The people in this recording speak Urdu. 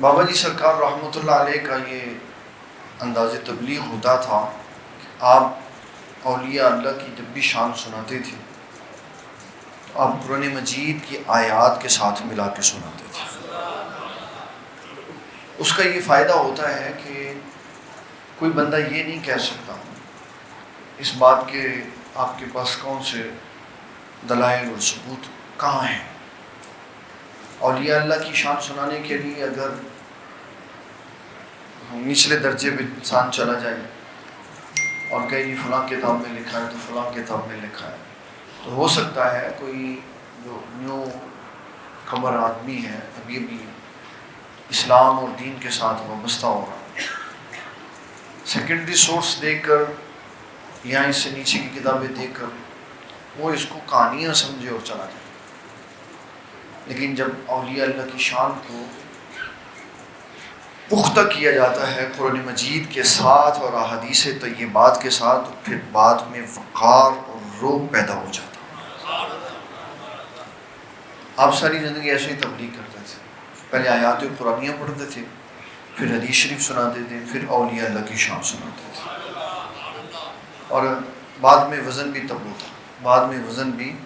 بابا جی سرکار رحمۃ اللہ علیہ کا یہ انداز تبلیغ ہوتا تھا کہ آپ اولیاء اللہ کی جب بھی شان سناتے تھے تو آپ قرآن مجید کی آیات کے ساتھ ملا کے سناتے تھے۔ اس کا یہ فائدہ ہوتا ہے کہ کوئی بندہ یہ نہیں کہہ سکتا اس بات کے آپ کے پاس کون سے دلائل اور ثبوت کہاں ہیں۔ اولیاء اللہ کی شان سنانے کے لیے اگر نچلے درجے پہ انسان چلا جائے اور کہیں فلاں کتاب میں لکھا ہے تو فلاں کتاب میں لکھا ہے، تو ہو سکتا ہے کوئی جو نیو کمر آدمی ہے ابھی اسلام اور دین کے ساتھ وابستہ ہو رہا ہے، سیکنڈری سورس دیکھ کر یا اس سے نیچے کی کتابیں دیکھ کر وہ اس کو کہانیاں سمجھے اور چلا جائے۔ لیکن جب اولیاء اللہ کی شان کو پختہ کیا جاتا ہے قرآن مجید کے ساتھ اور احادیث طیبات کے ساتھ، تو پھر بعد میں وقار اور رعب پیدا ہو جاتا ہے۔ آپ ساری زندگی ایسے ہی تبلیغ کرتے تھے، پہلے آیات قرآنیاں پڑھتے تھے، پھر حدیث شریف سناتے تھے، پھر اولیاء اللہ کی شان سناتے تھے، اور بعد میں وزن بھی تب ہوتا، بعد میں وزن بھی